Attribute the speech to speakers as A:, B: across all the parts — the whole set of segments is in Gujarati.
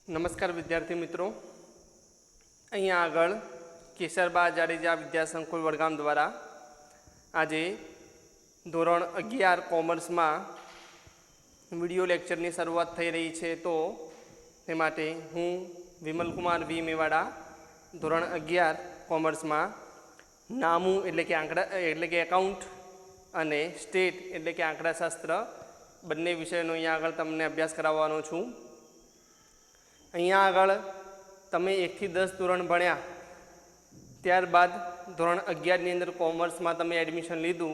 A: નમસ્કાર વિદ્યાર્થી મિત્રો, અહીંયા આગળ કેસરબા જાડેજા વિદ્યા સંકુલ વડગામ દ્વારા આજે ધોરણ 11 કોમર્સમાં વિડિયો લેક્ચરની શરૂઆત થઈ રહી છે. તો તે માટે હું વિમલકુમાર વી મેવાડા ધોરણ 11 કોમર્સમાં નામું એટલે કે એકાઉન્ટ અને સ્ટેટ એટલે કે આંકડાશાસ્ત્ર બંને વિષયનો અહીંયા આગળ તમને અભ્યાસ કરાવવાનો છું. અહીંયા આગળ તમે 1 થી 10 ધોરણ ભણ્યા, ત્યારબાદ ધોરણ 11ની અંદર કોમર્સમાં તમે એડમિશન લીધું,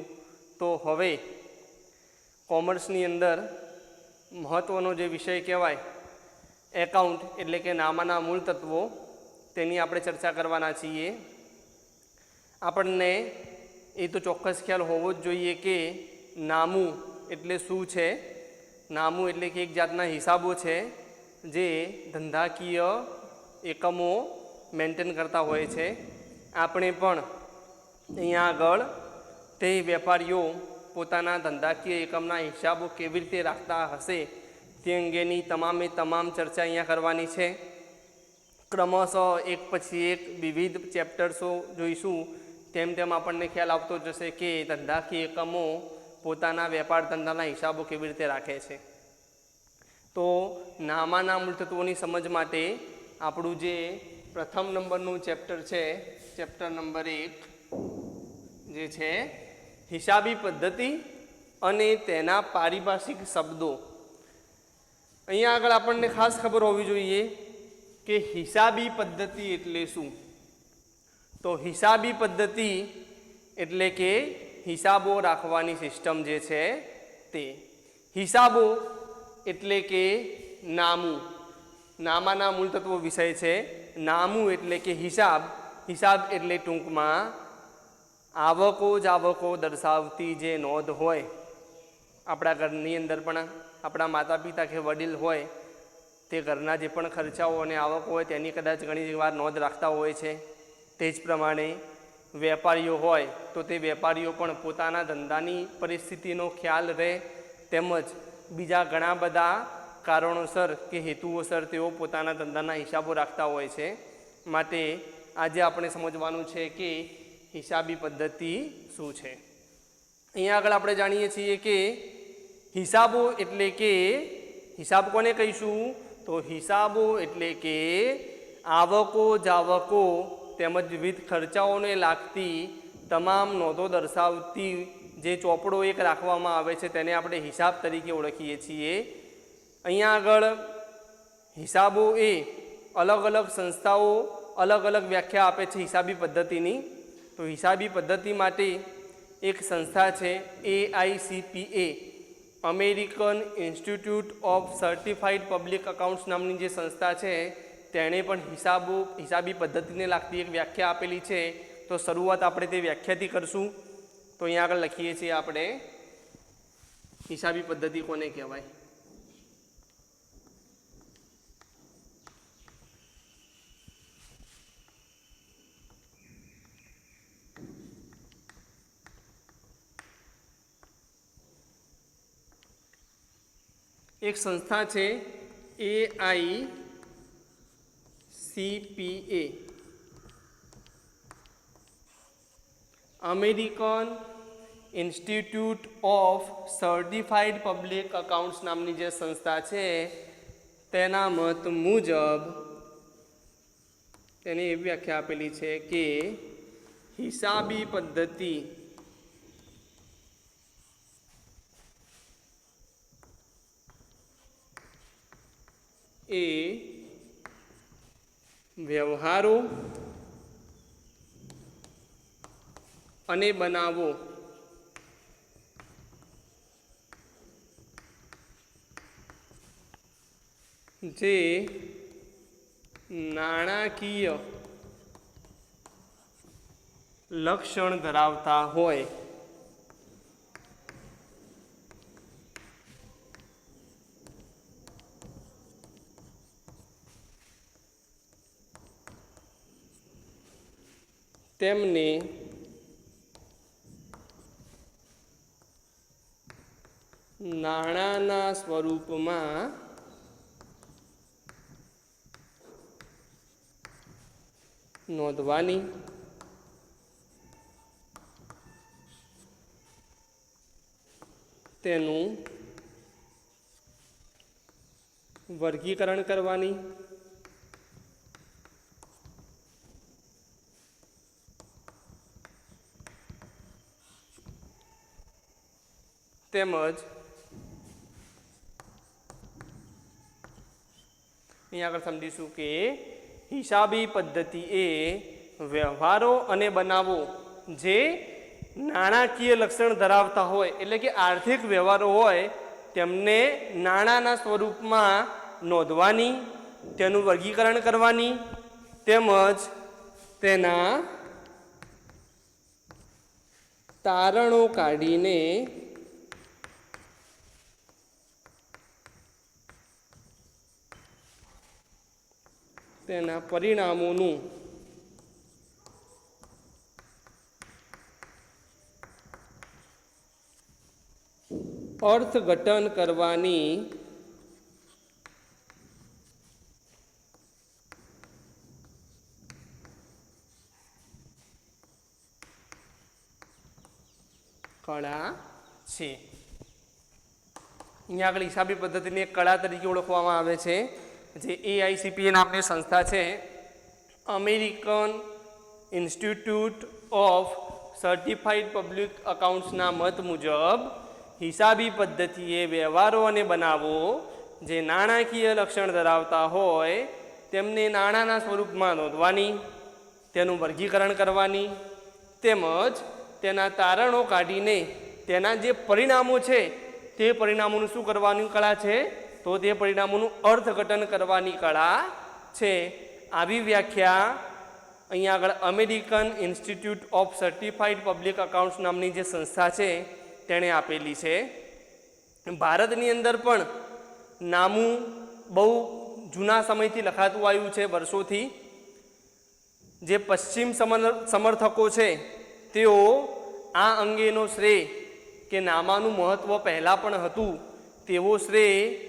A: તો હવે કોમર્સની અંદર મહત્ત્વનો જે વિષય કહેવાય એકાઉન્ટ એટલે કે નામાના મૂળ તત્વો, તેની આપણે ચર્ચા કરવાના છીએ. આપણને એ તો ચોક્કસ ખ્યાલ હોવો જ જોઈએ કે નામું એટલે શું છે. નામું એટલે કે એક જાતના હિસાબો છે જે ધંધાકીય એકમો મેન્ટેન કરતા હોય છે. આપણે પણ અહીંયા આગળ તે વેપારીઓ પોતાના ધંધાકીય એકમના હિસાબો કેવી રીતે રાખતા હશે તે અંગેની તમામે તમામ ચર્ચા અહીંયા કરવાની છે. ક્રમશઃ એક પછી એક વિવિધ ચેપ્ટર્સો જોઈશું, તેમ તેમ આપણને ખ્યાલ આવતો જશે કે ધંધાકીય એકમો પોતાના વેપાર ધંધાના હિસાબો કેવી રીતે રાખે છે. તો નામાના મૂળ તત્વોની સમજ માટે આપણું જે પ્રથમ નંબરનું ચેપ્ટર છે, ચેપ્ટર નંબર 1 જે છે હિસાબી પદ્ધતિ અને તેના પારિભાષિક શબ્દો. અહીંયા આગળ આપણને ખાસ ખબર હોવી જોઈએ કે હિસાબી પદ્ધતિ એટલે શું. તો હિસાબી પદ્ધતિ એટલે કે હિસાબો રાખવાની સિસ્ટમ જે છે તે. હિસાબો એટલે કે નામું, નામાના મૂળ તત્વો વિષય છે. નામું એટલે કે હિસાબ, હિસાબ એટલે ટૂંકમાં આવકો જાવકો દર્શાવતી જે નોંધ હોય. આપણા ઘરની અંદર પણ આપણા માતા પિતા કે વડીલ હોય તે ઘરના જે પણ ખર્ચાઓ અને આવકો હોય તેની કદાચ ઘણી વાર નોંધ રાખતા હોય છે. તે જ પ્રમાણે વેપારીઓ હોય તો તે વેપારીઓ પણ પોતાના ધંધાની પરિસ્થિતિનો ખ્યાલ રહે, તેમજ બીજા ઘણા બધા કારણોસર કે હેતુઓસર તેઓ પોતાના ધંધાના હિસાબો રાખતા હોય છે. માટે આજે આપણે સમજવાનું છે કે હિસાબી પદ્ધતિ શું છે. અહીંયા આગળ આપણે જાણીએ છીએ કે હિસાબો એટલે કે, હિસાબ કોને કહીશું, તો હિસાબો એટલે કે આવકો જાવકો તેમજ વિવિધ ખર્ચાઓને લાગતી તમામ નોંધો દર્શાવતી જે ચોપડો એક રાખવામાં આવે છે તેને આપણે હિસાબ તરીકે ઓળખીએ છીએ. અહીંયા આગળ હિસાબો એ અલગ અલગ સંસ્થાઓ અલગ અલગ વ્યાખ્યા આપે છે હિસાબી પદ્ધતિની. તો હિસાબી પદ્ધતિ માટે એક સંસ્થા છે AICPA, American institute of certified public accounts નામની જે સંસ્થા છે, તેણે પણ હિસાબી પદ્ધતિને લાગતી એક વ્યાખ્યા આપેલી છે. તો શરૂઆત આપણે તે વ્યાખ્યાથી કરશું. તો અહીંયા આગળ લખીએ છીએ આપણે હિસાબી પદ્ધતિ કોને કહેવાય. એક સંસ્થા છે AICPA, American institute of certified public accounts નામની જે સંસ્થા છે, તેના મત મુજબ તેની એવી વ્યાખ્યા આપેલી છે કે હિસાબી પદ્ધતિ એ વ્યવહારો અને બનાવો જે નાણાકીય લક્ષણ ધરાવતા હોય તેમને નાણાંના સ્વરૂપમાં નોંધવાની, તેનું વર્ગીકરણ કરવાની, તેમજ અહીં આગળ સમજીશું કે હિસાબી પદ્ધતિ એ વ્યવહારો અને બનાવો જે નાણાકીય લક્ષણ ધરાવતા હોય, એટલે કે આર્થિક વ્યવહારો હોય, તેમને નાણાંના સ્વરૂપમાં નોંધવાની, તેનું વર્ગીકરણ કરવાની, તેમજ તેના તારણો કાઢીને તેના પરિણામોનું અર્થઘટન કરવાની કળા છે. અહીંયા આગળ હિસાબી પદ્ધતિને એક કળા તરીકે ઓળખવામાં આવે છે. જે AICPA નામની સંસ્થા છે, American institute of certified public અકાઉન્ટ્સના મત મુજબ હિસાબી પદ્ધતિએ વ્યવહારો અને બનાવો જે નાણાકીય લક્ષણ ધરાવતા હોય તેમને નાણાંના સ્વરૂપમાં નોંધવાની, તેનું વર્ગીકરણ કરવાની, તેમજ તેના તારણો કાઢીને તેના જે પરિણામો છે તે પરિણામોનું શું કરવાની કળા છે, તો તે પરિણામોનું અર્થઘટન કરવાની કળા છે. આવી વ્યાખ્યા અહીંયા આગળ American institute of certified public accounts નામની જે સંસ્થા છે તેણે આપેલી છે. ભારતની અંદર પણ નામું બહુ જૂના સમયથી લખાતું આવ્યું છે, વર્ષોથી. જે પશ્ચિમ સમર્થકો છે તેઓ આ અંગેનો શ્રેય કે નામાનું મહત્ત્વ પહેલાં પણ હતું તેવો શ્રેય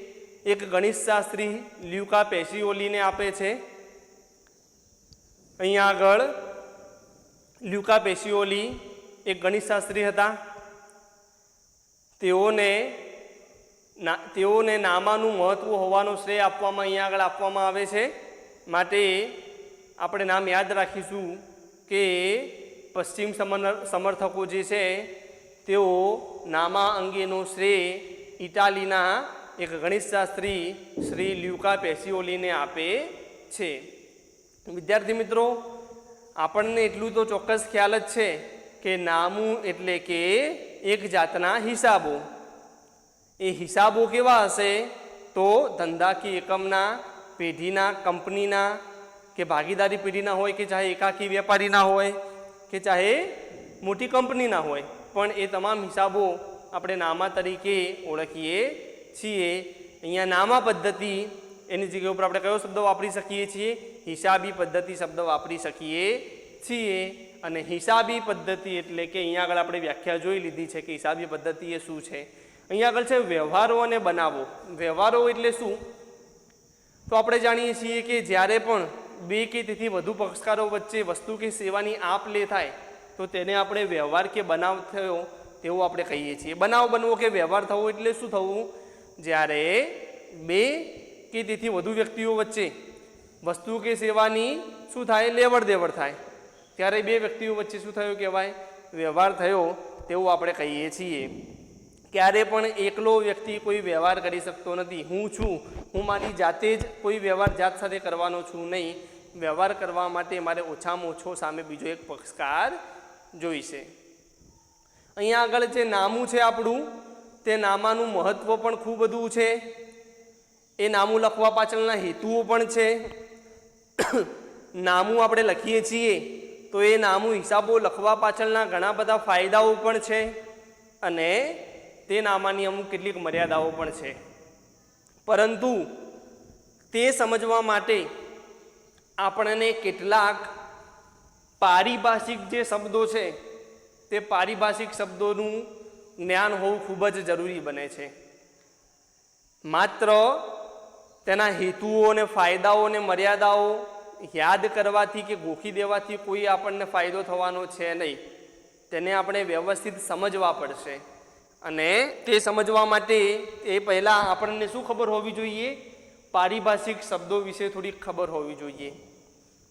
A: એક ગણિતશાસ્ત્રી લ્યુકા પેસિઓલીને આપે છે. અહીંયા આગળ લ્યુકા પેસિઓલી એક ગણિતશાસ્ત્રી હતા. તેઓને નામાનું મહત્ત્વ હોવાનો શ્રેય આપવામાં અહીંયા આગળ આપવામાં આવે છે. માટે આપણે નામ યાદ રાખીશું કે પશ્ચિમ સમર્થકો જે છે તેઓ નામા અંગેનો શ્રેય ઇટાલીના એક ગણિતશાસ્ત્રી શ્રી લ્યુકા પેસિઓલીને આપે છે. વિદ્યાર્થી મિત્રો, આપણને એટલું તો ચોક્કસ ખ્યાલ જ છે કે નામું એટલે કે એક જાતના હિસાબો. એ હિસાબો કેવા હશે, તો ધંધાકીય એકમના, પેઢીના, કંપનીના કે ભાગીદારી પેઢીના હોય, કે ચાહે એકાકી વેપારીના હોય, કે ચાહે મોટી કંપનીના હોય, પણ એ તમામ હિસાબો આપણે નામા તરીકે ઓળખીએ છીએ. અહીંયા નામા પદ્ધતિ એની જગ્યા ઉપર આપણે કયો શબ્દ વાપરી શકીએ છીએ, હિસાબી પદ્ધતિ શબ્દ વાપરી શકીએ છીએ. અને હિસાબી પદ્ધતિ એટલે કે અહીંયા આગળ આપણે વ્યાખ્યા જોઈ લીધી છે કે હિસાબી પદ્ધતિ એ શું છે. અહીંયા આગળ છે વ્યવહારો અને બનાવો. વ્યવહારો એટલે શું, તો આપણે જાણીએ છીએ કે જ્યારે પણ બે કે તેથી વધુ પક્ષકારો વચ્ચે વસ્તુ કે સેવાની આપ લે થાય તો તેને આપણે વ્યવહાર કે બનાવ થયો તેવું આપણે કહીએ છીએ. બનાવ બનવો કે વ્યવહાર થવો એટલે શું થવું, જ્યારે બે કે તેથી વધુ વ્યક્તિઓ વચ્ચે વસ્તુ કે સેવાની શું થાય, લેવડ દેવડ થાય, ત્યારે બે વ્યક્તિઓ વચ્ચે શું થયું કહેવાય, વ્યવહાર થયો તેવું આપણે કહીએ છીએ. ક્યારે પણ એકલો વ્યક્તિ કોઈ વ્યવહાર કરી શકતો નથી. હું છું, હું મારી જાતે જ કોઈ વ્યવહાર જાત સાથે કરવાનો છું નહીં. વ્યવહાર કરવા માટે મારે ઓછામાં ઓછો સામે બીજો એક પક્ષકાર જોઈશે. અહીંયા આગળ જે નામું છે આપણું, તે નામાનું મહત્ત્વ પણ ખૂબ બધું છે. એ નામું લખવા પાછળના હેતુઓ પણ છે. નામું આપણે લખીએ છીએ તો એ નામું હિસાબો લખવા પાછળના ઘણા બધા ફાયદાઓ પણ છે અને તે નામાની અમુક કેટલીક મર્યાદાઓ પણ છે. પરંતુ તે સમજવા માટે આપણને કેટલાક પારિભાષિક જે શબ્દો છે તે પારિભાષિક શબ્દોનું જ્ઞાન હોવું ખૂબ જ જરૂરી બને છે. માત્ર તેના હેતુઓ અને ફાયદાઓ અને મર્યાદાઓ યાદ કરવાથી કે ગોખી દેવાથી કોઈ આપણને ફાયદો થવાનો છે નહીં. તેને આપણે વ્યવસ્થિત સમજવા પડશે. અને તે સમજવા માટે એ પહેલાં આપણને શું ખબર હોવી જોઈએ? પારિભાષિક શબ્દો વિશે થોડીક ખબર હોવી જોઈએ.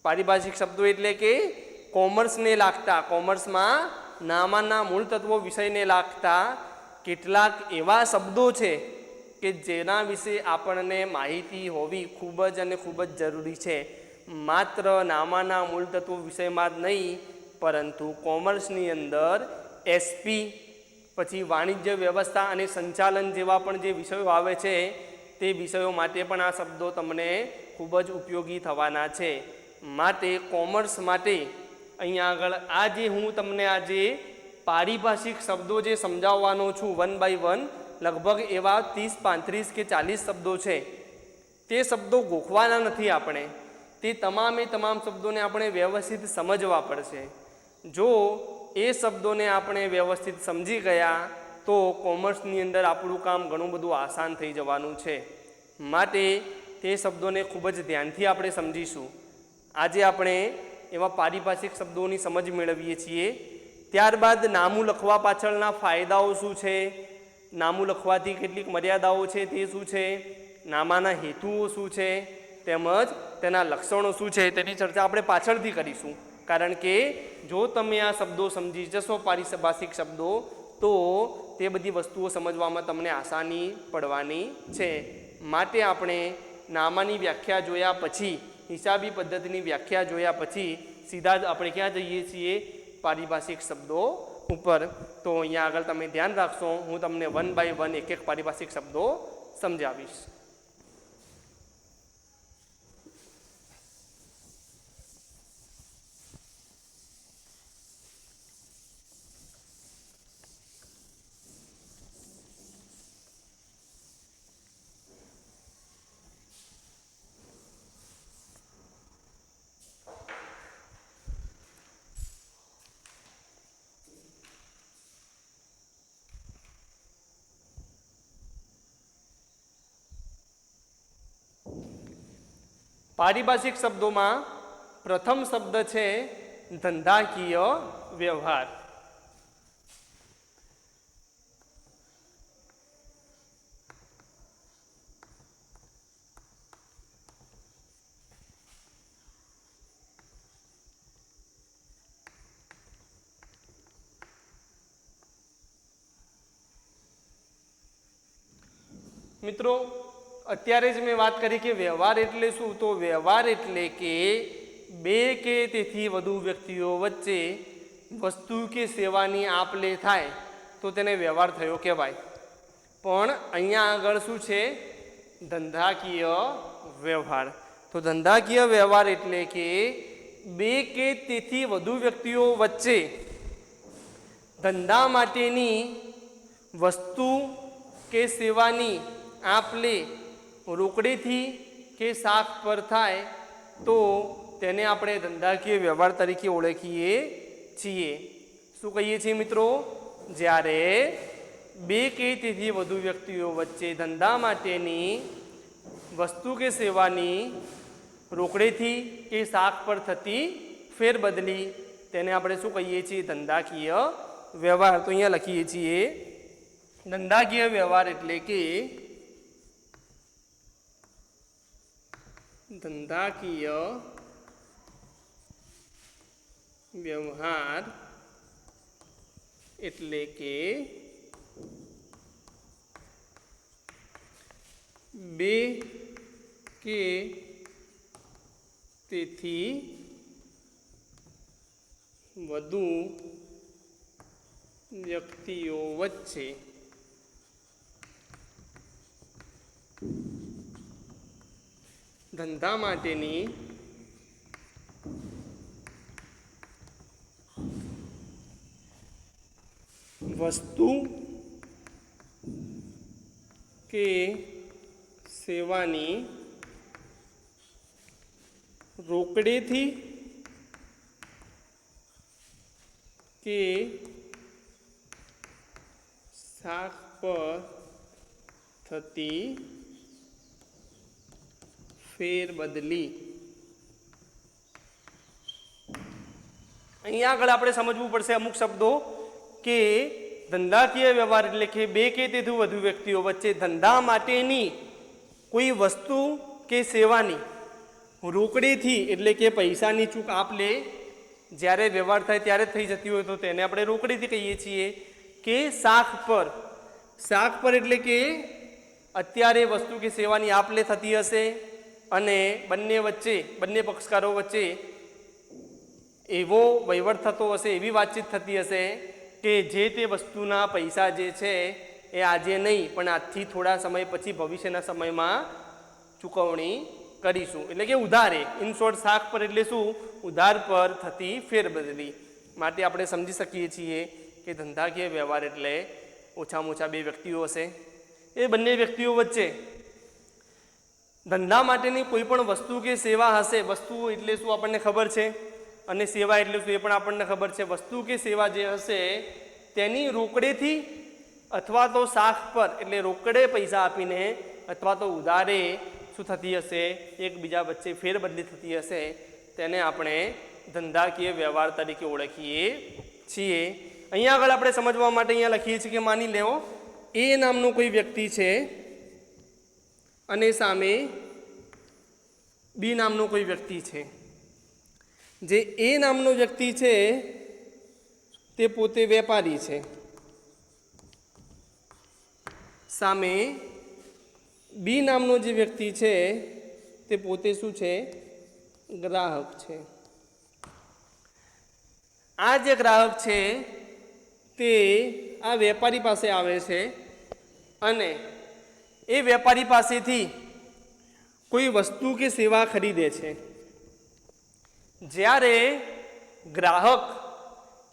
A: પારિભાષિક શબ્દો એટલે કે કોમર્સને લાગતા, કોમર્સમાં નામાના મૂળ તત્વો વિષયને લાગતા કેટલાક એવા શબ્દો છે કે જેના વિશે આપણને માહિતી હોવી ખૂબ જ અને ખૂબ જ જરૂરી છે. માત્ર નામાના મૂળ તત્વો વિષયમાં જ નહીં, પરંતુ કોમર્સની અંદર એસપી, પછી વાણિજ્ય વ્યવસ્થા અને સંચાલન જેવા પણ જે વિષયો આવે છે તે વિષયો માટે પણ આ શબ્દો તમને ખૂબ જ ઉપયોગી થવાના છે. માટે કોમર્સ માટે અહીંયા આગળ આ જે હું તમને આજે પારિભાષિક શબ્દો જે સમજાવવાનો છું વન બાય વન, લગભગ એવા 30, 35 કે 40 શબ્દો છે. તે શબ્દો ગોખવાના નથી આપણે, તે તમામે તમામ શબ્દોને આપણે વ્યવસ્થિત સમજવા પડશે. જો એ શબ્દોને આપણે વ્યવસ્થિત સમજી ગયા તો કોમર્સની અંદર આપણું કામ ઘણું બધું આસાન થઈ જવાનું છે. માટે તે શબ્દોને ખૂબ જ ધ્યાનથી આપણે સમજીશું. આજે આપણે એવા પારિભાષિક શબ્દોની સમજ મેળવીએ છીએ. ત્યારબાદ નામું લખવા પાછળના ફાયદાઓ શું છે, નામું લખવાથી કેટલીક મર્યાદાઓ છે તે શું છે, નામાના હેતુઓ શું છે, તેમજ તેના લક્ષણો શું છે, તેની ચર્ચા આપણે પાછળથી કરીશું. કારણ કે જો તમે આ શબ્દો સમજી જશો, પારિભાષિક શબ્દો, તો તે બધી વસ્તુઓ સમજવામાં તમને આસાની પડવાની છે. માટે આપણે નામાની વ્યાખ્યા જોયા પછી, હિસાબી પદ્ધતિની વ્યાખ્યા જોયા પછી સીધા જ આપણે ક્યાં જઈએ છીએ? પારિભાષિક શબ્દો ઉપર. તો અહીંયા આગળ તમે ધ્યાન રાખશો, હું તમને વન બાય વન એક એક પારિભાષિક શબ્દો સમજાવીશ. પારિભાષિક શબ્દોમાં પ્રથમ શબ્દ છે ધંધાકીય વ્યવહાર. મિત્રો, અત્યારે જ મેં વાત કરી કે વ્યવહાર એટલે શું? તો વ્યવહાર એટલે કે બે કે તેથી વધુ વ્યક્તિઓ વચ્ચે વસ્તુ કે સેવાની આપ લે થાય તો તેને વ્યવહાર થયો કહેવાય. પણ અહીંયા આગળ શું છે? ધંધાકીય વ્યવહાર. તો ધંધાકીય વ્યવહાર એટલે કે બે કે તેથી વધુ વ્યક્તિઓ વચ્ચે ધંધા માટેની વસ્તુ કે સેવાની આપ લે રોકડેથી કે શાક પર થાય તો તેને આપણે ધંધાકીય વ્યવહાર તરીકે ઓળખીએ છીએ. શું કહીએ છીએ મિત્રો? જ્યારે બે કે તેથી વધુ વ્યક્તિઓ વચ્ચે ધંધા માટેની વસ્તુ કે સેવાની રોકડેથી કે શાક પર થતી ફેરબદલી, તેને આપણે શું કહીએ છીએ? ધંધાકીય વ્યવહાર. તો અહીંયા લખીએ છીએ ધંધાકીય વ્યવહાર એટલે કે ધંધાકીય વ્યવહાર એટલે કે બે કે તેથી વધુ વ્યક્તિઓ વચ્ચે ધંધા માટેની વસ્તુ કે સેવાની રોકડેથી કે શાક પર થતી ફેરબદલી અહીંયા આગળ આપણે સમજવું પડશે અમુક શબ્દો કે ધંધાકીય વ્યવહાર એટલે કે બે કે તેથી વધુ વ્યક્તિઓ વચ્ચે ધંધા માટેની કોઈ વસ્તુ કે સેવાની રોકડેથી એટલે કે પૈસાની ચૂક આપ લે જ્યારે વ્યવહાર થાય ત્યારે થઈ જતી હોય તો તેને આપણે રોકડેથી કહીએ છીએ કે શાખ પર એટલે કે અત્યારે વસ્તુ કે સેવાની આપ લે થતી હશે અને બંને પક્ષકારો વચ્ચે એવો વહીવટ થતો હશે, એવી વાતચીત થતી હશે કે જે તે વસ્તુના પૈસા જે છે એ આજે નહીં પણ આજથી થોડા સમય પછી ભવિષ્યના સમયમાં ચૂકવણી કરીશું, એટલે કે ઉધારે. ઇન શોર્ટ શાખ પર એટલે શું? ઉધાર પર થતી ફેરબદલી. માટે આપણે સમજી શકીએ છીએ કે ધંધાકીય વ્યવહાર એટલે ઓછામાં ઓછા બે વ્યક્તિઓ હશે. એ બંને વ્યક્તિઓ વચ્ચે ધંધા માટેની કોઈ પણ વસ્તુ કે સેવા હશે. વસ્તુ એટલે શું આપણને ખબર છે અને સેવા એટલે શું એ પણ આપણને ખબર છે. વસ્તુ કે સેવા જે હશે તેની રોકડેથી અથવા તો શાખ પર એટલે રોકડે પૈસા આપીને અથવા તો ઉધારે શું થતી હશે એકબીજા વચ્ચે ફેરબદલી થતી હશે તેને આપણે ધંધાકીય વ્યવહાર તરીકે ઓળખીએ છીએ. અહીંયા આગળ આપણે સમજવા માટે અહીંયા લખીએ છીએ કે માની લેવો એ નામનો કોઈ વ્યક્તિ છે અને સામે બી નામનો કોઈ વ્યક્તિ છે. જે એ નામનો વ્યક્તિ છે તે પોતે વેપારી છે, સામે બી નામનો જે વ્યક્તિ છે તે પોતે શું છે? ગ્રાહક છે. આ જે ગ્રાહક છે તે આ વેપારી પાસે આવે છે અને એ વેપારી પાસેથી કોઈ વસ્તુ કે સેવા ખરીદે છે. જ્યારે ગ્રાહક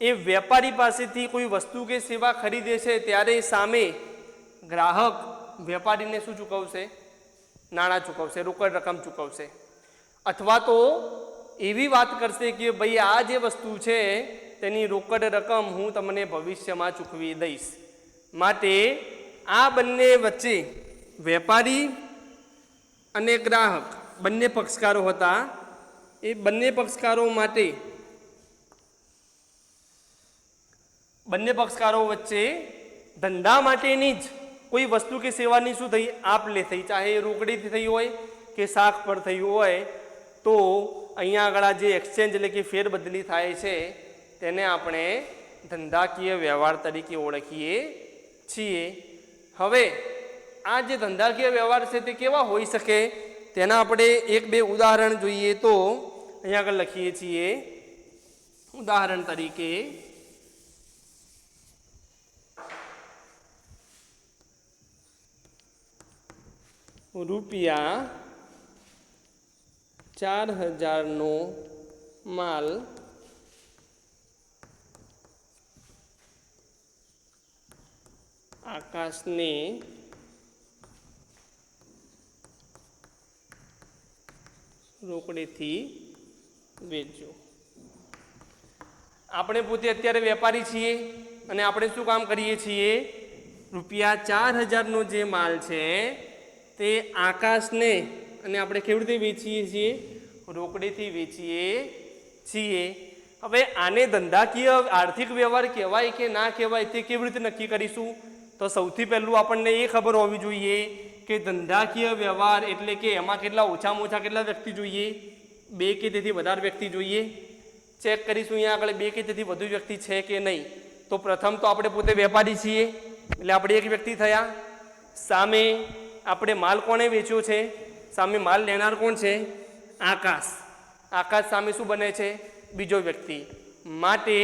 A: એ વેપારી પાસેથી કોઈ વસ્તુ કે સેવા ખરીદે છે ત્યારે સામે ગ્રાહક વેપારીને શું ચૂકવશે? નાણાં ચૂકવશે, રોકડ રકમ ચૂકવશે. અથવા તો એવી વાત કરશે કે ભાઈ આ જે વસ્તુ છે તેની રોકડ રકમ હું તમને ભવિષ્યમાં ચૂકવી દઈશ. માટે આ બંને વચ્ચે વેપારી અને ગ્રાહક બંને પક્ષકારો હતા. એ બંને પક્ષકારો વચ્ચે ધંધા માટેની જ કોઈ વસ્તુ કે સેવાની શું થઈ? આપ લે થઈ, ચાહે એ રોકડીથી થઈ હોય કે શાખ પર થઈ હોય. તો અહીંયા આગળ જે એક્સચેન્જ એટલે કે ફેરબદલી થાય છે તેને આપણે ધંધાકીય વ્યવહાર તરીકે ઓળખીએ છીએ. હવે આ જે ધંધાકીય વ્યવહાર છે તે કેવા હોઈ શકે તેના આપણે એક બે ઉદાહરણ જોઈએ. તો અહીંયા આગળ લખીએ છીએ ઉદાહરણ તરીકે ₹4000નો માલ આકાશને રોકડેથી વેચ્યો. આપણે પોતે અત્યારે વેપારી છીએ અને આપણે શું કામ કરીએ છીએ? ₹4000નો જે માલ છે તે આકાશને અને આપણે કેવી રીતે વેચીએ છીએ? રોકડેથી વેચીએ છીએ. હવે આને ધંધાકીય આર્થિક વ્યવહાર કહેવાય કે ના કહેવાય તે કેવી રીતે નક્કી કરીશું? તો સૌથી પહેલું આપણને એ ખબર હોવી જોઈએ કે ધંધાકીય વ્યવહાર એટલે કે એમાં ઓછામાં ઓછા કેટલા વ્યક્તિ જોઈએ? બે કે તેથી વધારે વ્યક્તિ જોઈએ. ચેક કરીશું અહીંયા આગળ બે કે તેથી વધુ વ્યક્તિ છે કે નહીં. તો પ્રથમ તો આપણે પોતે વેપારી છીએ એટલે આપણે એક વ્યક્તિ થયા. સામે આપણે માલ કોણે વેચ્યો છે? સામે માલ લેનાર કોણ છે? આકાશ. આકાશ સામે શું બને છે? બીજો વ્યક્તિ. માટે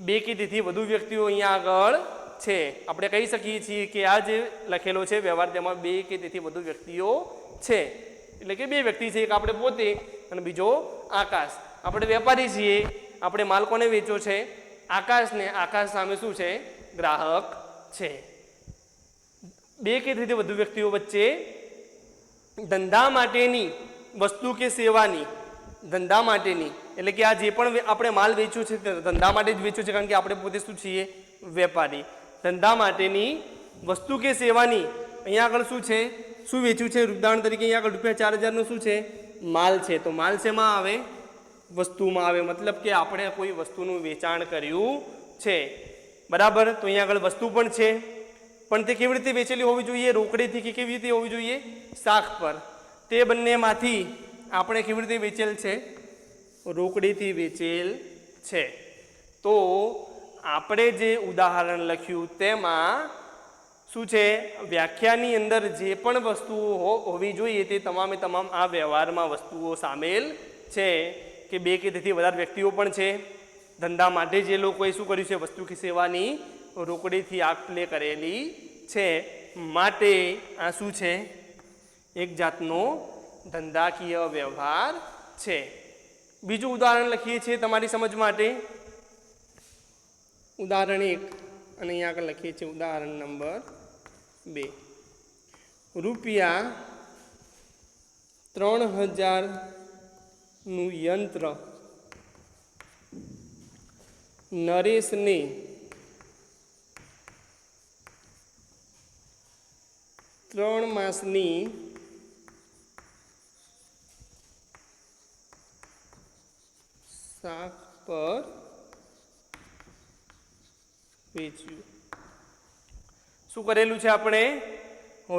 A: બે કે તેથી વધુ વ્યક્તિઓ અહીંયા આગળ છે. આપણે કહી શકીએ છીએ કે આ જે લખેલો છે વ્યવહાર તેમાં બે કે તેથી વધુ વ્યક્તિઓ છે. એટલે કે બે વ્યક્તિ છે, એક આપણે પોતે અને બીજો આકાશ. આપણે વેપારી છીએ, આપણે માલ કોને વેચ્યો છે? આકાશને. આકાશ સામે શું છે? ગ્રાહક છે. બે કે તેથી વધુ વ્યક્તિઓ વચ્ચે ધંધા માટેની વસ્તુ કે સેવાની ધંધા માટેની એટલે કે આ જે પણ આપણે માલ વેચ્યું છે તે ધંધા માટે જ વેચ્યું છે, કારણ કે આપણે પોતે શું છીએ? વેપારી. ધંધા માટેની વસ્તુ કે સેવાની અહીંયા આગળ શું છે? શું વેચ્યું છે? ઉદાહરણ તરીકે અહીંયા આગળ ₹4000નો શું છે? માલ છે. તો માલ શેમાં આવે? વસ્તુમાં આવે, મતલબ કે આપણે કોઈ વસ્તુનું વેચાણ કર્યું છે, બરાબર. તો અહીંયા આગળ વસ્તુ પણ છે, પણ તે કેવી રીતે વેચેલી હોવી જોઈએ? રોકડેથી કે કેવી રીતે હોવી જોઈએ? શાખ પર. તે બંનેમાંથી આપણે કેવી રીતે વેચેલ છે? રોકડેથી વેચેલ છે. તો આપણે જે ઉદાહરણ લખ્યું તેમાં શું છે? વ્યાખ્યાની અંદર જે પણ વસ્તુઓ હોવી જોઈએ તે તમામે તમામ આ વ્યવહારમાં વસ્તુઓ સામેલ છે, કે બે કે તેથી વધારે વ્યક્તિઓ પણ છે. ધંધા માટે જે લોકોએ શું કર્યું છે? વસ્તુ કે સેવાની રોકડીથી આપ લે કરેલી છે, માટે આ શું છે? એક જાતનો ધંધાકીય વ્યવહાર છે. બીજું ઉદાહરણ લખીએ છીએ તમારી સમજ માટે. ઉદાહરણ 1 અને અહીંયા આગળ લખીએ છીએ ઉદાહરણ નંબર 2. રૂપિયા 3000નું યંત્ર નરેશને 3 માસની શાખ પર વેચ્યું. શું કરેલું છે આપણે?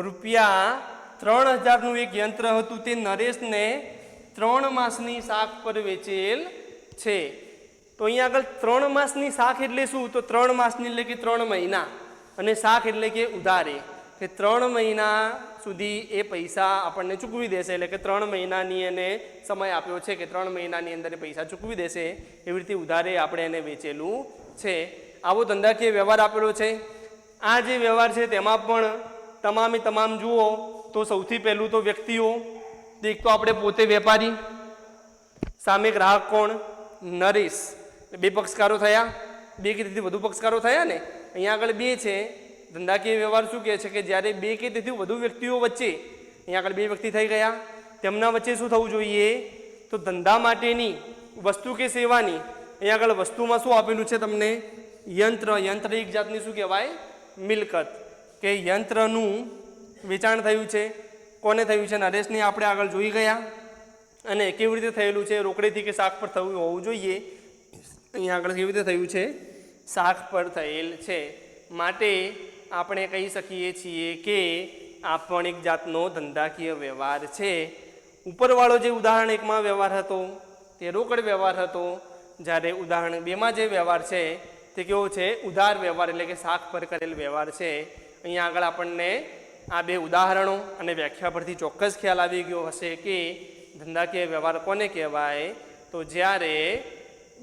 A: રૂપિયા 3000નું એક યંત્ર હતું, તે નરેશને 3 માસની શાખ પર વેચેલ છે. તો અહીંયા આગળ 3 માસની શાખ એટલે શું? તો 3 માસની એટલે કે 3 મહિના, અને શાખ એટલે કે ઉધારે, કે 3 મહિના સુધી એ પૈસા આપણને ચૂકવી દેશે. એટલે કે 3 મહિનાની એને સમય આપ્યો છે કે 3 મહિનાની અંદર એ પૈસા ચૂકવી દેશે. એવી રીતે ઉધારે આપણે એને વેચેલું છે. આવો ધંધાકીય વ્યવહાર આપેલો છે. આ જે વ્યવહાર છે તેમાં પણ તમામે તમામ જુઓ તો સૌથી પહેલું તો વ્યક્તિઓ. એક તો આપણે પોતે વેપારી, સામે ગ્રાહક કોણ? નરેશ. બે પક્ષકારો થયા, બે કે તેથી વધુ પક્ષકારો થયા ને. અહીંયા આગળ બે છે. ધંધાકીય વ્યવહાર શું કહે છે? કે જ્યારે બે કે તેથી વધુ વ્યક્તિઓ વચ્ચે, અહીંયા આગળ બે વ્યક્તિ થઈ ગયા, તેમના વચ્ચે શું થવું જોઈએ? તો ધંધા માટેની વસ્તુ કે સેવાની, અહીંયા આગળ વસ્તુમાં શું આપેલું છે તમને? યંત્ર. યંત્ર એક જાતની શું કહેવાય? મિલકત. કે યંત્રનું વેચાણ થયું છે. કોને થયું છે? નરેશને આપણે આગળ જોઈ ગયા. અને કેવી રીતે થયેલું છે? રોકડેથી કે શાખ પર થયું હોવું જોઈએ. અહીંયા આગળ કેવી રીતે થયું છે? શાખ પર થયેલ છે. માટે આપણે કહી શકીએ છીએ કે આ પણ એક જાતનો ધંધાકીય વ્યવહાર છે. ઉપરવાળો જે ઉદાહરણ 1માં વ્યવહાર હતો તે રોકડ વ્યવહાર હતો, જ્યારે ઉદાહરણ 2માં જે વ્યવહાર છે તે કેવો છે? ઉધાર વ્યવહાર, એટલે કે શાખ પર કરેલ વ્યવહાર છે. અહીંયા આગળ આપણને આ બે ઉદાહરણો અને વ્યાખ્યા પરથી ચોક્કસ ખ્યાલ આવી ગયો હશે કે ધંધાકીય વ્યવહાર કોને કહેવાય? તો જ્યારે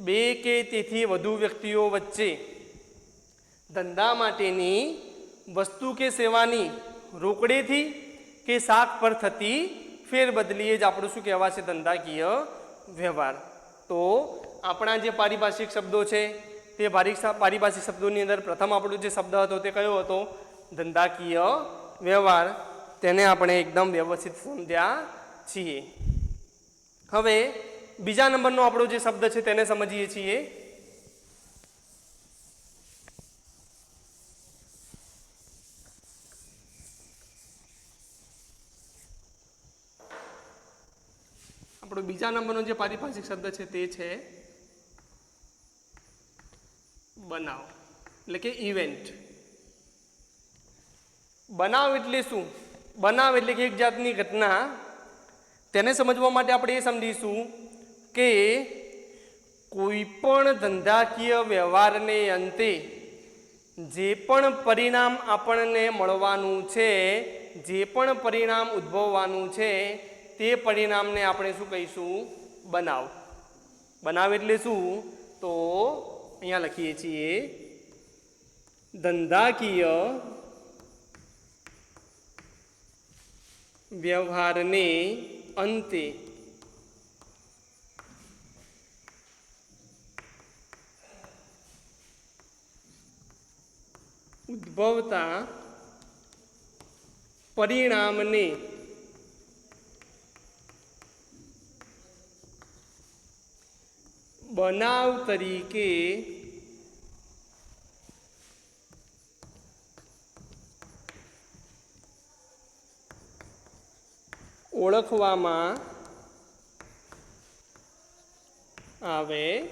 A: બે કે તેથી વધુ વ્યક્તિઓ વચ્ચે ધંધા માટેની વસ્તુ કે સેવાની રોકડેથી કે શાખ પર થતી ફેરબદલી જ આપણું શું કહેવાશે? ધંધાકીય વ્યવહાર. તો આપણા જે પારિભાષિક શબ્દો છે તે પારિભાષિક શબ્દોની અંદર પ્રથમ આપણો જે શબ્દ હતો તે કયો હતો? ધંધાકીય વ્યવહાર. તેને આપણે એકદમ વ્યવસ્થિત સમજ્યા છીએ. હવે બીજા નંબરનો આપણો જે શબ્દ છે તેને સમજીએ છીએ. આપણો બીજા નંબરનો જે પારિભાષિક શબ્દ છે તે છે બનાવ, એટલે કે ઇવેન્ટ. બનાવ એટલે શું? બનાવ એટલે કે એક જાતની ઘટના. તેને સમજવા માટે આપણે એ સમજીશું કે કોઈ પણ ધંધાકીય વ્યવહારને અંતે જે પણ પરિણામ આપણને મળવાનું છે, જે પણ પરિણામ ઉદ્ભવવાનું છે, તે પરિણામને આપણે શું કહીશું? બનાવ. બનાવ એટલે શું? તો અહીંયા લખીએ છીએ ધંધાકીય વ્યવહારને અંતે ઉદ્ભવતા પરિણામને બનાવ તરીકે ઓળખવામાં આવે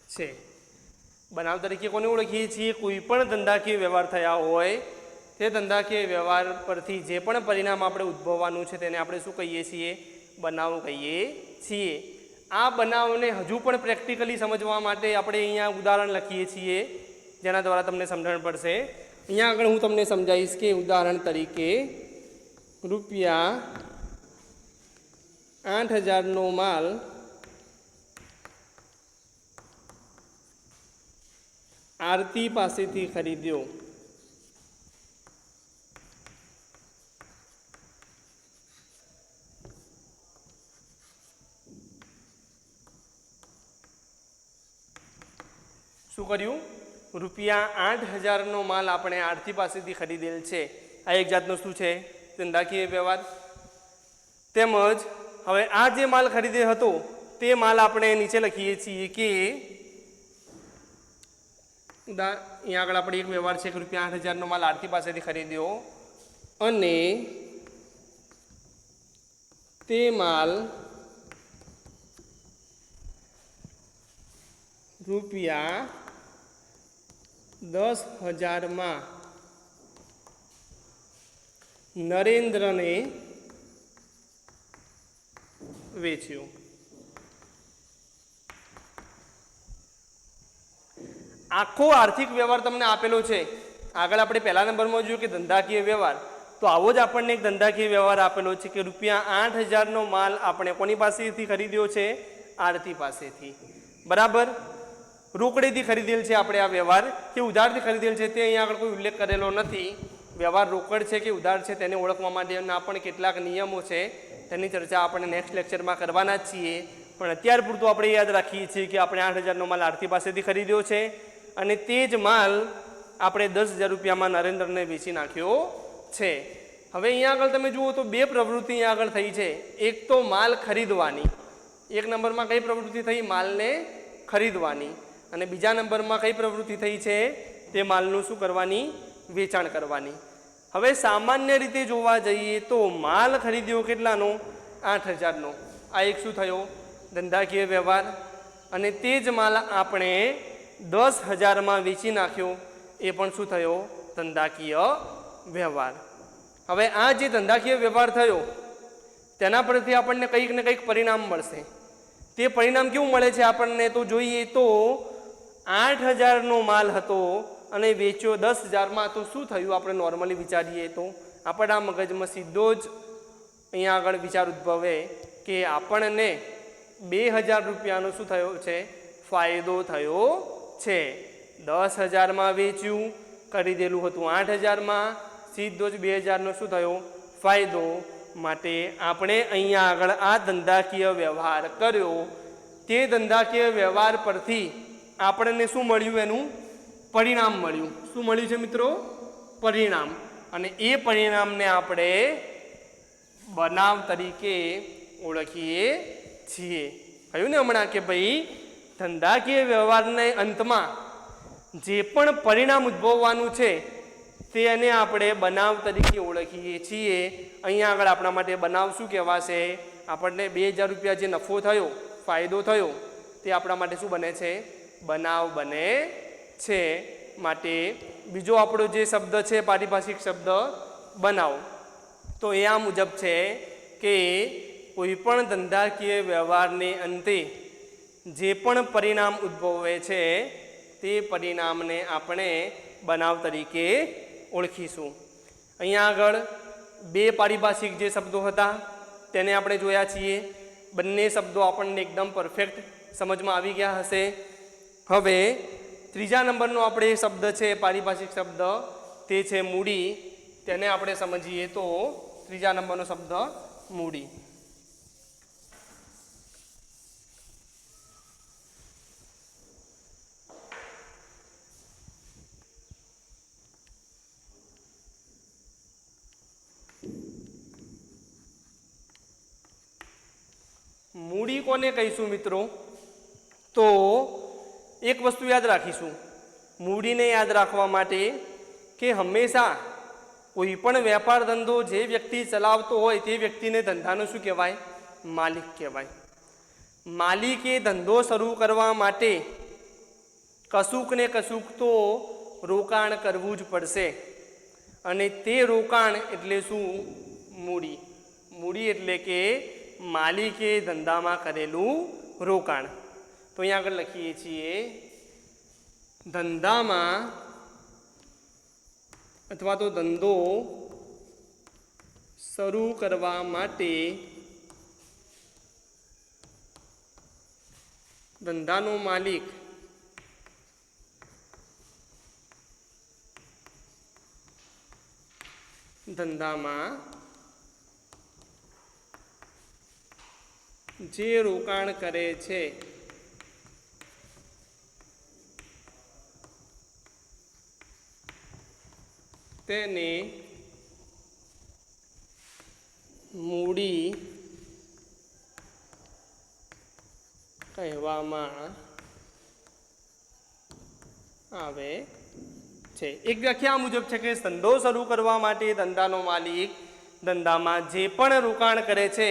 A: છે। બનાવ તરીકે કોને ઓળખીએ છીએ? કોઈ પણ ધંધાકીય વ્યવહાર થયા હોય તે ધંધાકીય વ્યવહાર પરથી જે પણ પરિણામ આપણે ઉદ્ભવવાનું છે તેને આપણે શું કહીએ છીએ? બનાવ કહીએ છીએ। આ બનાવને હજુ પણ પ્રેક્ટિકલી સમજવા માટે આપણે અહીંયા ઉદાહરણ લખીએ છીએ જેના દ્વારા તમને સમજણ પડશે। અહીંયા આગળ હું તમને સમજાવીશ કે ઉદાહરણ તરીકે રૂપિયા 8,000નો માલ આરતી પાસેથી ખરીદ્યો। શું કર્યું? રૂપિયા 8,000નો માલ આપણે આરતી પાસેથી ખરીદેલ છે। આ એક જાતનો શું છે? ધંધાકીય વ્યવહાર। તેમજ હવે આ જે માલ ખરીદે હતો તે માલ આપણે નીચે લખીએ છીએ કે અહીંયા આગળ આપણે એક વ્યવહાર છે કે રૂપિયા 8,000નો માલ આરતી પાસેથી ખરીદ્યો અને તે માલ રૂપિયા 10,000માં નરેન્દ્રને વેચ્યો। આખો આર્થિક વ્યવહાર તમને આપેલો છે। આગળ આપણે પહેલા નંબરમાં જોયું કે ધંધાકીય વ્યવહાર, તો આવો જ આપણને એક ધંધાકીય વ્યવહાર આપેલો છે કે રૂપિયા 8,000નો માલ આપણે કોની પાસેથી ખરીદ્યો છે? આરતી પાસેથી। બરાબર, રોકડેથી ખરીદેલ છે આપણે આ વ્યવહાર કે ઉધારથી ખરીદેલ છે તે અહીંયા આગળ કોઈ ઉલ્લેખ કરેલો નથી। વ્યવહાર રોકડ છે કે ઉધાર છે તેને ઓળખવા માટેના પણ કેટલાક નિયમો છે, તેની ચર્ચા આપણે નેક્સ્ટ લેક્ચરમાં કરવાના જ છીએ। પણ અત્યાર પૂરતું આપણે યાદ રાખીએ છીએ કે આપણે 8,000નો માલ આરતી પાસેથી ખરીદ્યો છે અને તે જ માલ આપણે 10,000 રૂપિયામાં નરેન્દ્રને વેચી નાખ્યો છે। હવે અહીંયા આગળ તમે જુઓ તો બે પ્રવૃત્તિ અહીંયા આગળ થઈ છે। એક તો માલ ખરીદવાની, એક નંબરમાં કઈ પ્રવૃત્તિ થઈ? માલને ખરીદવાની। અને બીજા નંબરમાં કઈ પ્રવૃત્તિ થઈ છે? તે માલનું શું કરવાની? વેચાણ કરવાની। હવે સામાન્ય રીતે જોવા જઈએ તો માલ ખરીદ્યો કેટલાનો? 8,000નો। આ એક શું થયો? ધંધાકીય વ્યવહાર। અને તે જ માલ આપણે 10,000માં વેચી નાખ્યો, એ પણ શું થયો? ધંધાકીય વ્યવહાર। હવે આ જે ધંધાકીય વ્યવહાર થયો તેના પરથી આપણને કંઈક ને કંઈક પરિણામ મળશે। તે પરિણામ કેવું મળે છે આપણને? તો જોઈએ તો 8,000નો માલ હતો અને વેચ્યો 10,000માં, તો શું થયું? આપણે નોર્મલી વિચારીએ તો આપણા મગજમાં સીધો જ અહીંયા આગળ વિચાર ઉદ્ભવે કે આપણને 2,000 રૂપિયાનો શું થયો છે? ફાયદો થયો છે। 10,000માં વેચ્યું, ખરીદેલું હતું 8,000માં, સીધો જ 2,000નો શું થયો? ફાયદો। માટે આપણે અહીંયા આગળ આ ધંધાકીય વ્યવહાર કર્યો, તે ધંધાકીય વ્યવહાર પરથી આપણને શું મળ્યું? એનું પરિણામ મળ્યું। શું મળ્યું છે મિત્રો? પરિણામ। અને એ પરિણામને આપણે બનાવ તરીકે ઓળખીએ છીએ। કહ્યું ને હમણાં કે ભાઈ ધંધાકીય વ્યવહારને અંતમાં જે પણ પરિણામ ઉદ્ભવવાનું છે તેને આપણે બનાવ તરીકે ઓળખીએ છીએ। અહીંયા આગળ આપણા માટે બનાવ શું કહેવાશે? આપણને 2,000 રૂપિયા જે નફો થયો, ફાયદો થયો, તે આપણા માટે શું બને છે? બનાવ બને છે। માટે બીજો આપણો જે શબ્દ છે પારિભાષિક શબ્દ બનાવ, તો એ આ મુજબ છે કે કોઈ પણ ધંધાકીય વ્યવહારને અંતે જે પણ પરિણામ ઉદ્ભવે છે તે પરિણામને આપણે બનાવ તરીકે ઓળખીશું। અહીંયા આગળ બે પારિભાષિક જે શબ્દો હતા તેને આપણે જોયા છીએ। બંને શબ્દો આપણને એકદમ પરફેક્ટ સમજમાં આવી ગયા હશે। હવે ત્રીજા નંબરનો આપણે શબ્દ છે પારિભાષિક શબ્દ, તે છે મૂડી। તેને આપણે સમજીએ તો ત્રીજા નંબરનો શબ્દ મૂડી। મૂડી કોને કહીશું મિત્રો? તો એક વસ્તુ યાદ રાખીશું મૂડીને યાદ રાખવા માટે કે હંમેશા કોઈ પણ વેપાર ધંધો જે વ્યક્તિ ચલાવતો હોય તે વ્યક્તિને ધંધાનો શું કહેવાય? માલિક કહેવાય। માલિકે ધંધો શરૂ કરવા માટે કશુંક ને કશુંક તો રોકાણ કરવું જ પડશે અને તે રોકાણ એટલે શું? મૂડી. મૂડી એટલે કે માલિકે ધંધામાં કરેલું રોકાણ. તો અહીંયા આગળ લખીએ છીએ ધંધામાં અથવા તો ધંધો શરૂ કરવા માટે ધંધાનો માલિક ધંધામાં જે રોકાણ કરે છે તેને મૂડી કહેવામાં આવે છે. એક વ્યાખ્યા મુજબ છે કે ધંધો શરૂ કરવા માટે ધંધાનો માલિક ધંધામાં જે પણ રોકાણ કરે છે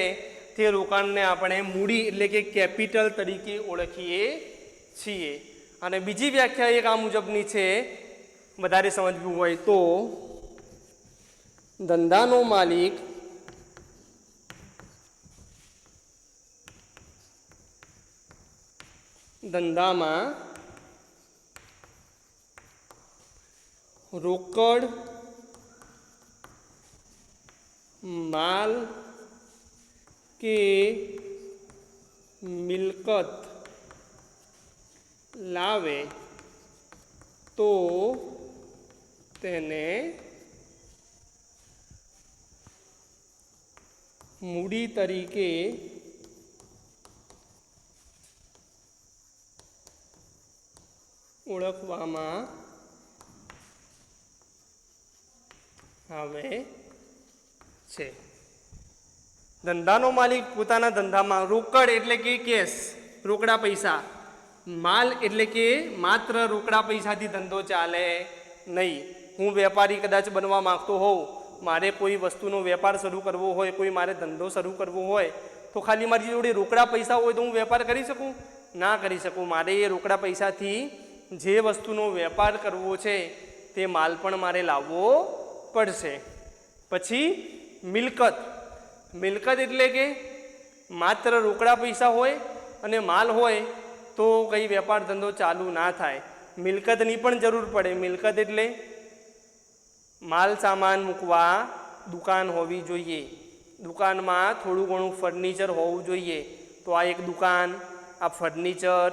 A: તે રોકાણને આપણે મૂડી એટલે કે કેપિટલ તરીકે ઓળખીએ છીએ. અને બીજી વ્યાખ્યા એક આ મુજબની છે, વધારે સમજવું હોય તો ધંધાનો માલિક ધંધામાં રોકડ, માલ કે મિલકત લાવે તો તેને મૂડી તરીકે ઓળખવામાં આવે છે. ધંધાનો માલિક પોતાના ધંધામાં રોકડ એટલે કે કેશ, રોકડા પૈસા, માલ એટલે કે માત્ર રોકડા પૈસાથી ધંધો ચાલે નહીં. હું વેપારી કદાચ બનવા માંગતો હોઉં, મારે કોઈ વસ્તુનો વેપાર શરૂ કરવો હોય, કોઈ મારે ધંધો શરૂ કરવો હોય, તો ખાલી મારી જોડે રોકડા પૈસા હોય તો હું વેપાર કરી શકું? ના કરી શકું. મારે એ રોકડા પૈસાથી જે વસ્તુનો વેપાર કરવો છે તે માલ પણ મારે લાવવો પડશે. પછી મિલકત. મિલકત એટલે કે માત્ર રોકડા પૈસા હોય અને માલ હોય તો કંઈ વેપાર ધંધો ચાલુ ના થાય. મિલકતની પણ જરૂર પડે. મિલકત એટલે માલ સામાન મૂકવા દુકાન હોવી જોઈએ, દુકાનમાં થોડું ઘણું ફર્નિચર હોવું જોઈએ. તો આ એક દુકાન, આ ફર્નિચર,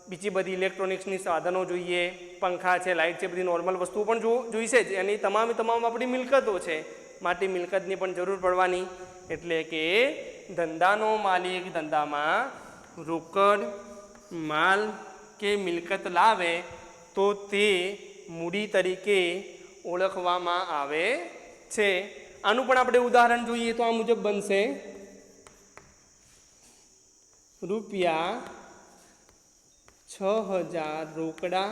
A: બીજી બધી ઇલેક્ટ્રોનિક્સની સાધનો જોઈએ, પંખા છે, લાઇટ છે, બધી નોર્મલ વસ્તુઓ પણ જોઈશે જ. એની તમામ આપણી મિલકતો છે, માટે મિલકતની પણ જરૂર પડવાની. એટલે કે ધંધાનો માલિક ધંધામાં રોકડ, માલ કે મિલકત લાવે તો તે મૂડી તરીકે ઓળખવામાં આવે છે. આનું પણ આપણે ઉદાહરણ જોઈએ તો આ મુજબ બનશે. રૂપિયા 6,000 રોકડા,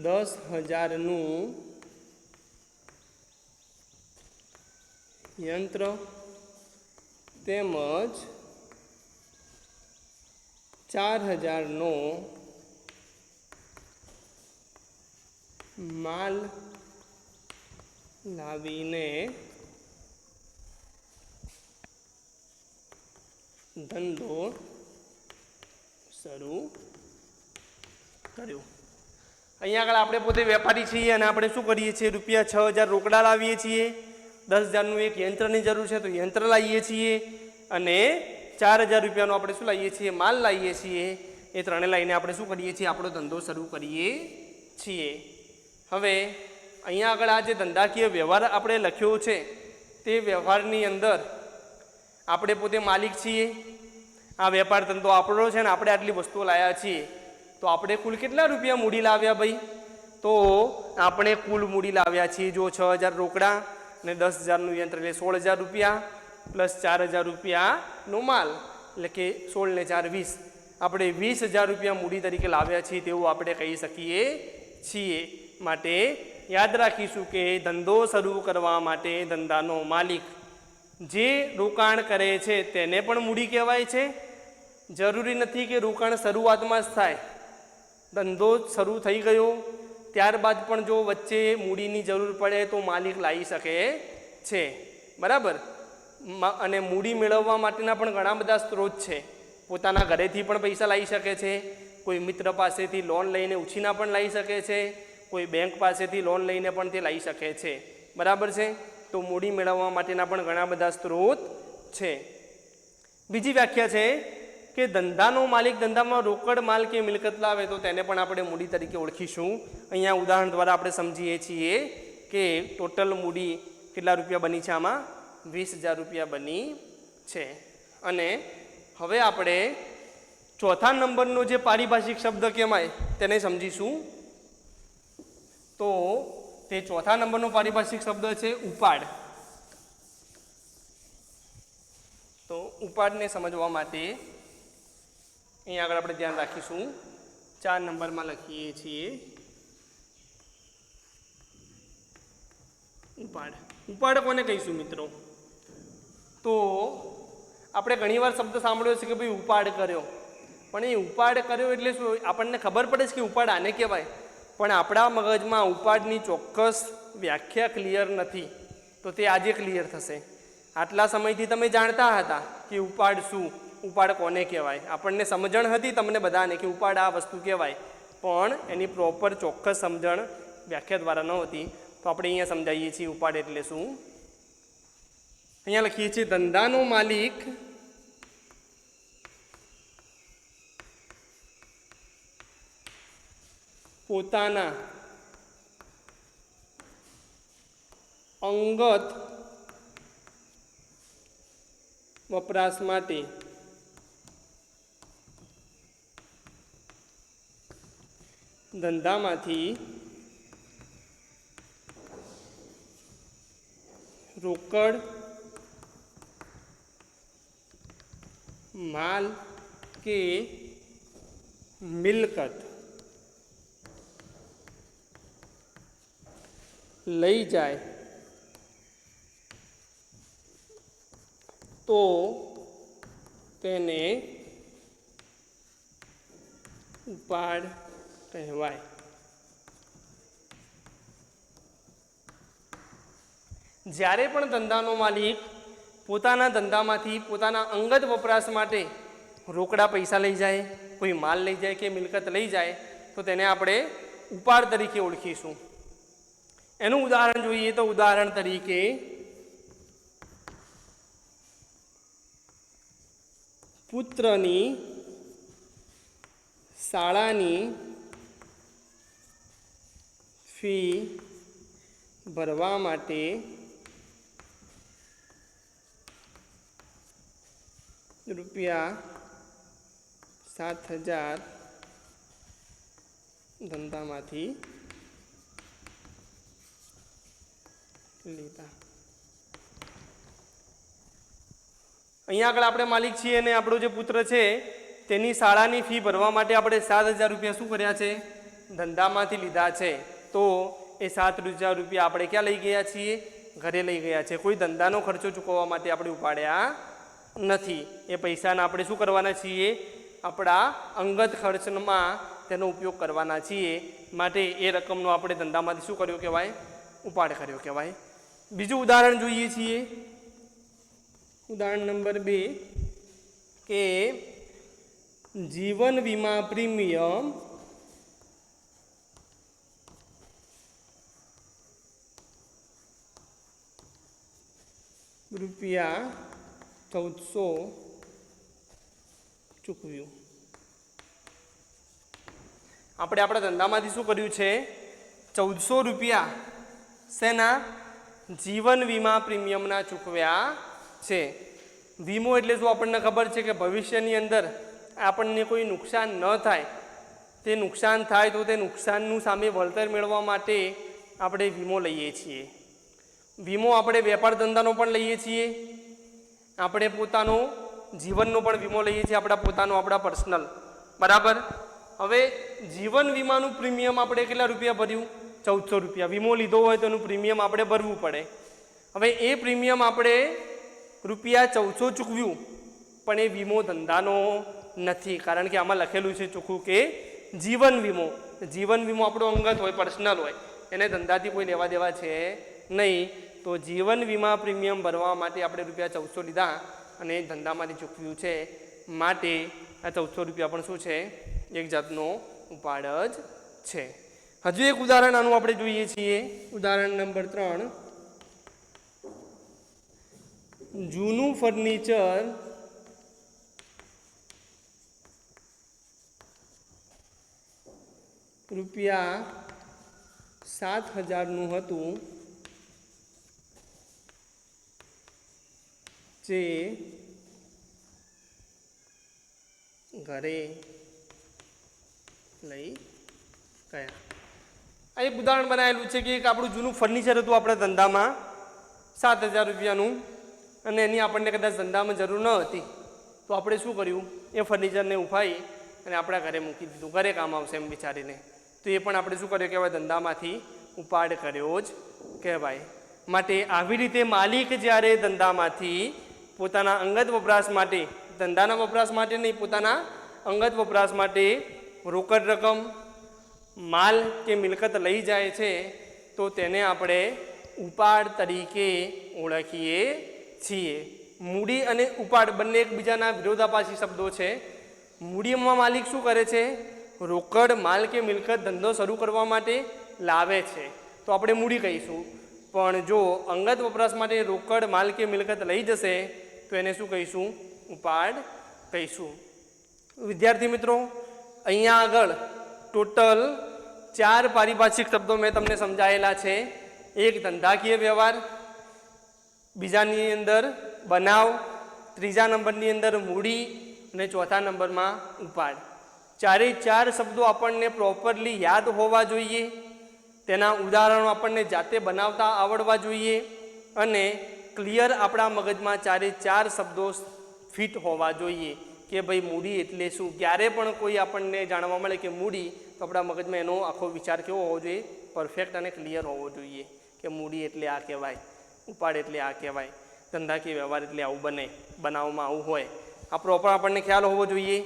A: 10,000નું યંત્ર તેમજ 4,000નો માલ લાવીને ધંધો શરૂ કર્યો. અહીંયા આગળ આપણે પોતે વેપારી છીએ અને આપણે શું કરીએ છીએ? રૂપિયા 6,000 રોકડા લાવીએ છીએ, 10,000નું એક યંત્રની જરૂર છે તો યંત્ર લાવીએ છીએ અને 4,000 રૂપિયાનો આપણે શું લાવીએ છીએ? માલ લાવીએ છીએ. એ ત્રણે લઈને આપણે શું કરીએ છીએ? આપણો ધંધો શરૂ કરીએ છીએ. હવે અહીંયા આગળ આ જે ધંધાકીય વ્યવહાર આપણે લખ્યો છે તે વ્યવહારની અંદર આપણે પોતે માલિક છીએ. આ વેપાર ધંધો આપણો છે ને આપણે આટલી વસ્તુઓ લાવ્યા છીએ. તો આપણે કુલ કેટલા રૂપિયા મૂડી લાવ્યા ભાઈ? તો આપણે કુલ મૂડી લાવ્યા છીએ જો 6,000 રોકડા અને 10,000નું યંત્ર એટલે 16,000 રૂપિયા પ્લસ 4,000 રૂપિયાનો માલ, એટલે કે 16 ને 4 20. આપણે 20,000 રૂપિયા મૂડી તરીકે લાવ્યા છીએ તેવું આપણે કહી શકીએ છીએ. માટે યાદ રાખીશું કે ધંધો શરૂ કરવા માટે ધંધાનો માલિક જે રોકાણ કરે છે તેને પણ મૂડી કહેવાય છે. જરૂરી નથી કે રોકાણ શરૂઆતમાં જ થાય. ધંધો શરૂ થઈ ગયો ત્યારબાદ પણ જો વચ્ચે મૂડીની જરૂર પડે તો માલિક લાવી શકે છે. બરાબર. અને મૂડી મેળવવા માટેના પણ ઘણા બધા સ્ત્રોત છે. પોતાના ઘરેથી પણ પૈસા લાવી શકે છે, કોઈ મિત્ર પાસેથી લોન લઈને ઉછીના પણ લાવી શકે છે, કોઈ બેંક પાસેથી લોન લઈને પણ તે લાવી શકે છે. બરાબર છે. તો મૂડી મેળવવા માટેના પણ ઘણા બધા સ્ત્રોત છે. બીજી વ્યાખ્યા છે કે ધંધાનો માલિક ધંધામાં રોકડ માલ કે મિલકત લાવે તો તેને પણ આપણે મૂડી તરીકે ઓળખીશું. અહીંયા ઉદાહરણ દ્વારા આપણે સમજીએ છીએ કે ટોટલ મૂડી કેટલા રૂપિયા બની છે? આમાં 20,000 રૂપિયા બની છે. અને હવે આપણે ચોથા નંબરનો જે પારિભાષિક શબ્દ કહેવાય તેને સમજીશું. તો તે ચોથા નંબરનો પારિભાષિક શબ્દ છે ઉપાડ. તો ઉપાડને સમજવા માટે અહીંયા આગળ આપણે ધ્યાન રાખીશું. 4 નંબરમાં લખીએ છીએ ઉપાડ. ઉપાડ કોને કહીશું મિત્રો? તો આપણે ઘણીવાર શબ્દ સાંભળ્યો છે કે ભાઈ ઉપાડ કર્યો, પણ એ ઉપાડ કર્યો એટલે શું? આપણને ખબર પડે છે કે ઉપાડ આને કહેવાય, પણ આપણા મગજમાં ઉપાડની ચોક્કસ વ્યાખ્યા ક્લિયર નથી. તો તે આજે ક્લિયર થશે. આટલા સમયથી તમે જાણતા હતા કે ઉપાડ શું, ઉપાડ કોને કહેવાય, આપણને સમજણ હતી તમને બધાને કે ઉપાડ આ વસ્તુ કહેવાય, પણ એની પ્રોપર ચોક્કસ સમજણ વ્યાખ્યા દ્વારા ન હતી. તો આપણે અહીંયા સમજાવીએ છીએ ઉપાડ એટલે શું. અહીંયા લખીએ છીએ ધંધાનો માલિક પોતાના અંગત વપરાશ માટે ધંધામાંથી રોકડ માલ કે મિલકત લઈ જાય તો તેને ઉપાડ કહેવાય. જ્યારે પણ ધંધાનો માલિક પોતાના ધંધામાંથી પોતાના અંગત વપરાશ માટે રોકડા પૈસા લઈ જાય, કોઈ માલ લઈ જાય કે મિલકત લઈ જાય તો તેને આપણે ઉપાડ તરીકે ઓળખીશું. એનું ઉદાહરણ જોઈએ તો ઉદાહરણ તરીકે પુત્રની શાળાની ફી ભરવા માટે ₹7,000 ધંધામાંથી લીધા. અહીંયા આગળ આપણે માલિક છીએ અને આપણો જે પુત્ર છે તેની શાળાની ફી ભરવા માટે આપણે 7,000 રૂપિયા શું કર્યા છે? ધંધામાંથી લીધા છે. તો એ 7,000 રૂપિયા આપણે ક્યાં લઈ ગયા છીએ? ઘરે લઈ ગયા છે. કોઈ ધંધાનો ખર્ચો ચૂકવવા માટે આપણે ઉપાડ્યા નથી. એ પૈસાને આપણે શું કરવાના છીએ? આપણા અંગત ખર્ચમાં તેનો ઉપયોગ કરવાના છીએ. માટે એ રકમનો આપણે ધંધામાંથી શું કર્યો કહેવાય? ઉપાડ કર્યો કહેવાય. બીજું ઉદાહરણ જોઈએ છીએ. ઉદાહરણ નંબર 2 કે જીવન વીમા પ્રીમિયમ ₹1,400 ચૂકવ્યું. આપણે આપણા ધંધામાંથી શું કર્યું છે? 1,400 રૂપિયા શેના? જીવન વીમા પ્રીમિયમના ચૂકવ્યા છે. વીમો એટલે શું? આપણને ખબર છે કે ભવિષ્યની અંદર આપણને કોઈ નુકસાન ન થાય, તે નુકસાન થાય તો તે નુકસાનનું સામે વળતર મેળવવા માટે આપણે વીમો લઈએ છીએ. વીમો આપણે વેપાર ધંધાનો પણ લઈએ છીએ, આપણે પોતાનો જીવનનો પણ વીમો લઈએ છીએ, આપણા પોતાનો, આપણા પર્સનલ. બરાબર. હવે જીવન વીમાનું પ્રીમિયમ આપણે કેટલા રૂપિયા ભર્યું? 1,400 રૂપિયા. વીમો લીધો હોય તો એનું પ્રીમિયમ આપણે ભરવું પડે. હવે એ પ્રીમિયમ આપણે રૂપિયા 1400 ચૂકવ્યું, પણ એ વીમો ધંધાનો નથી, કારણ કે આમાં લખેલું છે ચોખ્ખું કે જીવન વીમો. જીવન વીમો આપણો અંગત હોય, પર્સનલ હોય, એને ધંધાથી કોઈ લેવા દેવા છે નહીં. તો જીવન વીમા પ્રીમિયમ ભરવા માટે આપણે રૂપિયા 1400 લીધા અને ધંધામાંથી ચૂકવ્યું છે, માટે આ 1400 રૂપિયા પણ શું છે, એક જાતનો ઉપાડ જ છે. હજુ એક ઉદાહરણ આનું આપણે જોઈએ છીએ. ઉદાહરણ નંબર 3. જૂનું ફર્નિચર રૂપિયા 7000નું હતું, જે ઘરે લઈ ગયા. આ એક ઉદાહરણ બનાવેલું છે કે એક આપણું જૂનું ફર્નિચર હતું આપણા ધંધામાં 7000 રૂપિયાનું, અને એની આપણને કદાચ ધંધામાં જરૂર ન હતી, તો આપણે શું કર્યું, એ ફર્નિચરને ઉપાડી અને આપણા ઘરે મૂકી દીધું, ઘરે કામ આવશે એમ વિચારીને. તો એ પણ આપણે શું કર્યું કહેવાય, ધંધામાંથી ઉપાડ કર્યો જ કહેવાય. માટે આવી રીતે માલિક જ્યારે ધંધામાંથી પોતાના અંગત વપરાશ માટે, ધંધાના વપરાશ માટે નહીં, પોતાના અંગત વપરાશ માટે રોકડ રકમ, માલ કે મિલકત લઈ જાય છે, તો તેને આપણે ઉપાડ તરીકે ઓળખીએ છીએ. મૂડી અને ઉપાડ બંને એકબીજાના વિરોધાભાસી શબ્દો છે. મૂડીમાં માલિક શું કરે છે, રોકડ માલ કે મિલકત ધંધો શરૂ કરવા માટે લાવે છે, તો આપણે મૂડી કહીશું. પણ જો અંગત વપરાશ માટે રોકડ માલ કે મિલકત લઈ જશે, તો એને શું કહીશું, ઉપાડ કહીશું. વિદ્યાર્થી મિત્રો, અહીંયા આગળ ટોટલ 4 પારિભાષિક શબ્દો મેં તમને સમજાયેલા છે. એક ધંધાકીય વ્યવહાર, બીજાની અંદર બનાવ, ત્રીજા નંબરની અંદર મૂડી અને ચોથા નંબરમાં ઉપાડ. 4 શબ્દો આપણને પ્રોપરલી યાદ હોવા જોઈએ, તેના ઉદાહરણો આપણને જાતે બનાવતા આવડવા જોઈએ, અને ક્લિયર આપણા મગજમાં 4 શબ્દો ફિટ હોવા જોઈએ કે ભાઈ મૂડી એટલે શું. ક્યારે પણ કોઈ આપણને જાણવા મળે કે મૂડી, તો આપણા મગજમાં એનો આખો વિચાર કેવો હોવો જોઈએ, પરફેક્ટ અને ક્લિયર હોવો જોઈએ કે મૂડી એટલે આ કહેવાય, ઉપાડ એટલે આ કહેવાય, ધંધાકીય વ્યવહાર એટલે આવું બને, બનાવમાં આવું હોય, આ પ્રોપર આપણને ખ્યાલ હોવો જોઈએ.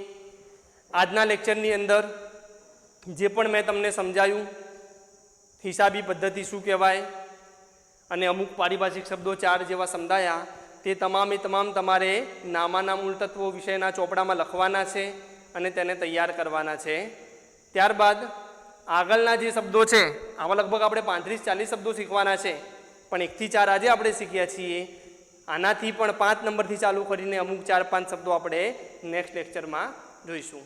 A: આજના લેક્ચરની અંદર જે પણ મેં તમને સમજાયું, હિસાબી પદ્ધતિ શું કહેવાય અને અમુક પારિભાષિક શબ્દો 4 જેવા સમજાયા, તે તમામે તમામ તમારે નામાના મૂળ તત્વો વિષયના ચોપડામાં લખવાના છે અને તેને તૈયાર કરવાના છે. ત્યારબાદ આગળના જે શબ્દો છે, આવા લગભગ આપણે 35-40 શબ્દો શીખવાના છે, પણ 1 થી 4 આજે આપણે શીખ્યા છીએ. આનાથી પણ 5 નંબરથી ચાલુ કરીને અમુક 4-5 શબ્દો આપણે નેક્સ્ટ લેક્ચરમાં જોઈશું.